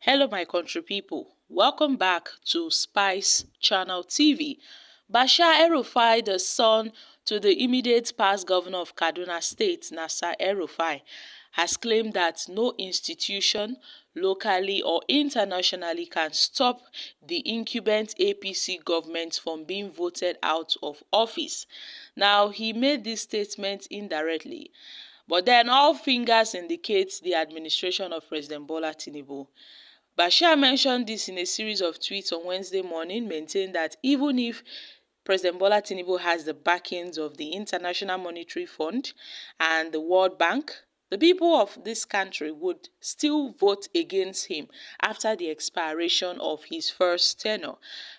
Hello my country people, welcome back to Spice Channel TV. Bashir El-Rufai, the son to the immediate past governor of Kaduna State, Nasir El-Rufai, has claimed that no institution, locally or internationally, can stop the incumbent APC government from being voted out of office. Now, he made this statement indirectly, but then all fingers indicate the administration of President Bola Tinubu. Bashir mentioned this in a series of tweets on Wednesday morning, maintained that even if President Bola Tinubu has the backings of the International Monetary Fund and the World Bank, the people of this country would still vote against him after the expiration of his first tenure,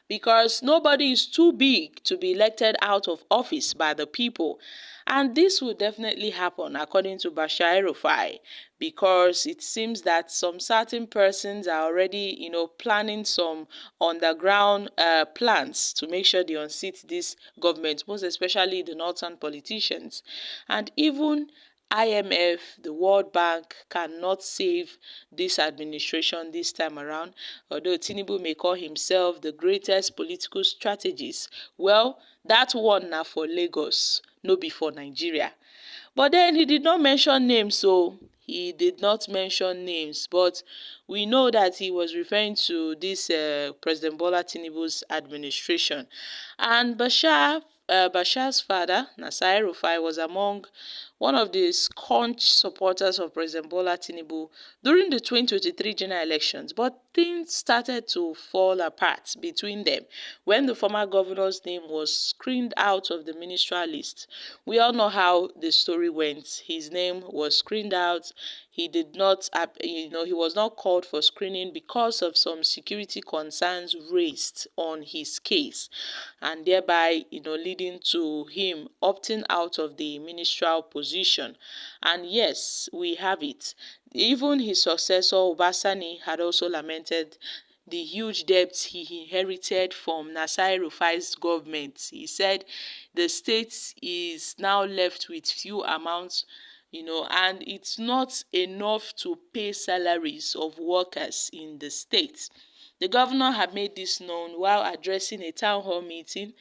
because nobody is too big to be elected out of office by the people. And this will definitely happen, according to Bashir El-Rufai, because it seems that some certain persons are already, planning some underground plans to make sure they unseat this government, most especially the northern politicians. And even IMF, the World Bank, cannot save this administration this time around. Although Tinubu may call himself the greatest political strategist, well, that one na for Lagos, no be for Nigeria. But then he did not mention names, so he did not mention names. But we know that he was referring to this President Bola Tinubu's administration. And Bashir's father, Nasir El-Rufai, was among one of the staunch supporters of President Bola Tinubu during the 2023 general elections. But things started to fall apart between them when the former governor's name was screened out of the ministerial list. We all know how the story went. His name was screened out. He did not, he was not called for screening because of some security concerns raised on his case, and thereby, leading to him opting out of the ministerial position. And yes, we have it. Even his successor, Obasani, had also lamented the huge debts he inherited from Nasir El-Rufai's government. He said the state is now left with few amounts, and it's not enough to pay salaries of workers in the state. The governor had made this known while addressing a town hall meeting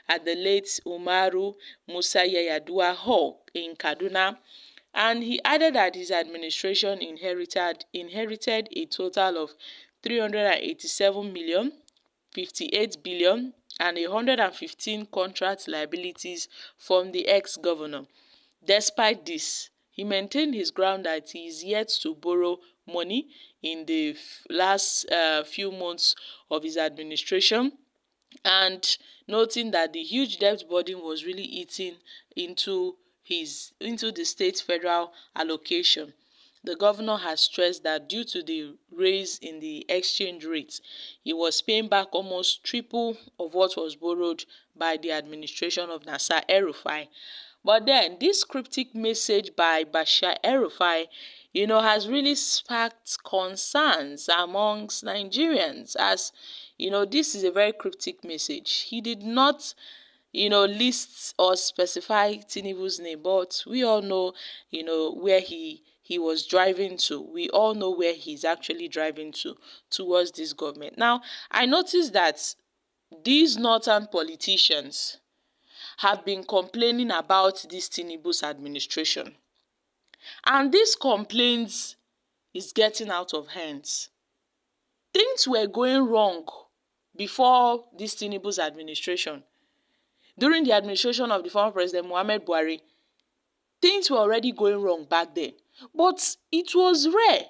at the late Umaru Musa Yar'Adua Hall in Kaduna, and he added that his administration inherited a total of 387 million, 58 billion, and 115 contract liabilities from the ex-governor. Despite this, he maintained his ground that he is yet to borrow money in the last few months of his administration, and noting that the huge debt burden was really eating into the state federal allocation. The governor has stressed that due to the raise in the exchange rate, he was paying back almost triple of what was borrowed by the administration of Nasir El-Rufai. But then this cryptic message by Bashir El-Rufai, has really sparked concerns amongst Nigerians, as this is a very cryptic message. He did not list or specify Tinubu's name, but we all know where he was driving to. We all know where he's actually driving towards this government. Now, I noticed that these northern politicians have been complaining about this Tinubu's administration, and these complaints is getting out of hands. Things were going wrong before this Tinubu's administration. During the administration of the former President Muhammad Buhari, things were already going wrong back then. But it was rare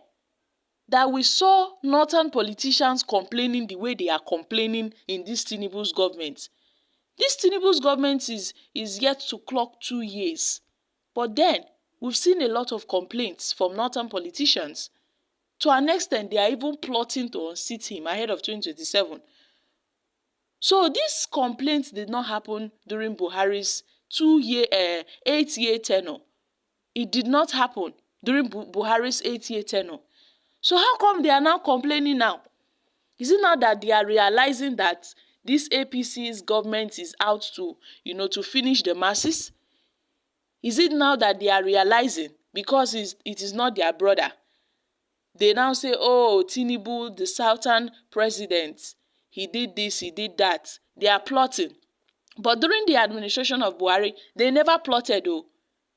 that we saw northern politicians complaining the way they are complaining in this Tinubu's government. This Tinubu's government is yet to clock 2 years. But then, we've seen a lot of complaints from northern politicians. To an extent, they are even plotting to unseat him ahead of 2027. So these complaints did not happen during Buhari's 8-year tenure. It did not happen during Buhari's 8-year tenure. So how come they are now complaining now? Is it now that they are realizing that this APC's government is out to, to finish the masses? Is it now that they are realizing because it is not their brother? They now say, oh, Tinubu, the southern president, he did this, he did that. They are plotting. But during the administration of Buhari, they never plotted. Oh.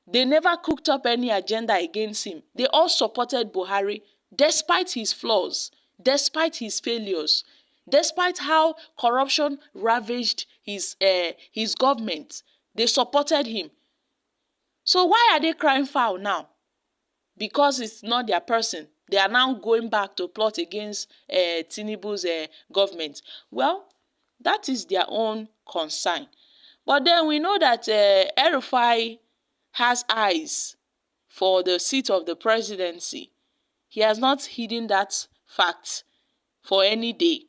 They never cooked up any agenda against him. They all supported Buhari despite his flaws, despite his failures, despite how corruption ravaged his government. They supported him. So why are they crying foul now? Because it's not their person. They are now going back to plot against Tinubu's government. Well, that is their own concern. But then we know that El-Rufai has eyes for the seat of the presidency. He has not hidden that fact for any day.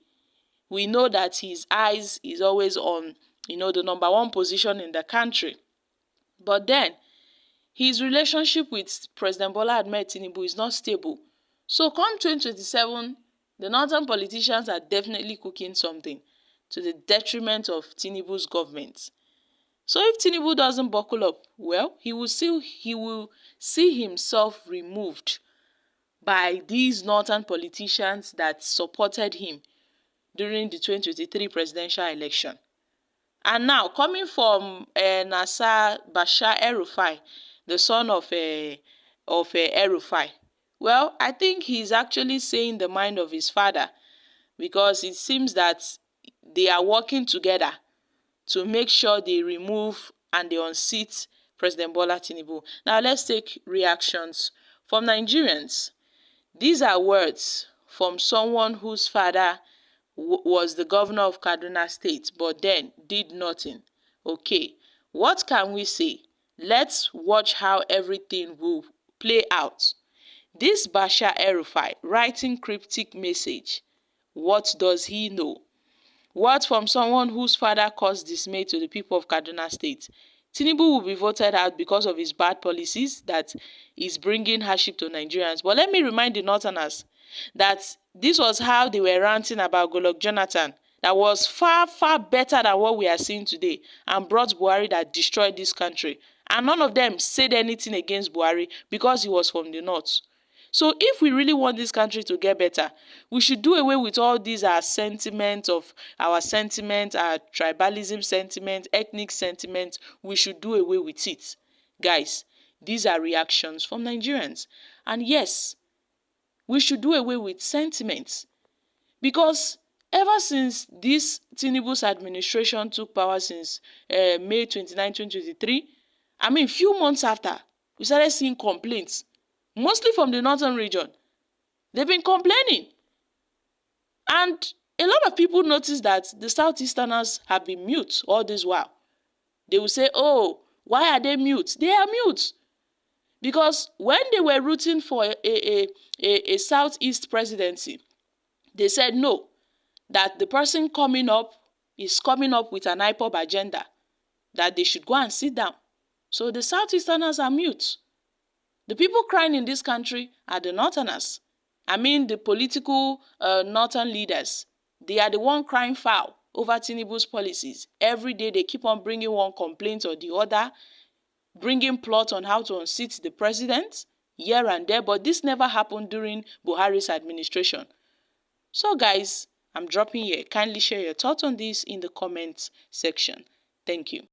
We know that his eyes is always on, the #1 position in the country. But then, his relationship with President Bola Ahmed Tinubu is not stable. So come 2027, the northern politicians are definitely cooking something to the detriment of Tinubu's government. So if Tinubu doesn't buckle up, well, he will see himself removed by these northern politicians that supported him during the 2023 presidential election. And now, coming from Bashar El-Rufai, the son of El-Rufai, well, I think he's actually saying the mind of his father, because it seems that they are working together to make sure they remove and they unseat President Bola Tinubu. Now, let's take reactions from Nigerians. These are words from someone whose father was the governor of Kaduna State, but then did nothing. Okay, what can we say? Let's watch how everything will play out. This Bashar El-Rufai writing cryptic message. What does he know? What from someone whose father caused dismay to the people of Kaduna State? Tinubu will be voted out because of his bad policies that is bringing hardship to Nigerians. But let me remind the Northerners that this was how they were ranting about Goodluck Jonathan. That was far, far better than what we are seeing today, and brought Buhari that destroyed this country. And none of them said anything against Buhari because he was from the north. So if we really want this country to get better, we should do away with all these our tribalism sentiment, ethnic sentiment. We should do away with it. Guys, these are reactions from Nigerians. And yes, we should do away with sentiments. Because ever since this Tinubu's administration took power since May 29, 2023, few months after, we started seeing complaints. Mostly from the northern region. They've been complaining. And a lot of people notice that the Southeasterners have been mute all this while. They will say, oh, why are they mute? They are mute. Because when they were rooting for a Southeast presidency, they said no, that the person coming up is coming up with an IPOB agenda, that they should go and sit down. So the Southeasterners are mute. The people crying in this country are the Northerners. The political Northern leaders. They are the one crying foul over Tinubu's policies. Every day they keep on bringing one complaint or the other, bringing plot on how to unseat the president here and there. But this never happened during Buhari's administration. So guys, I'm dropping here. Kindly share your thoughts on this in the comments section. Thank you.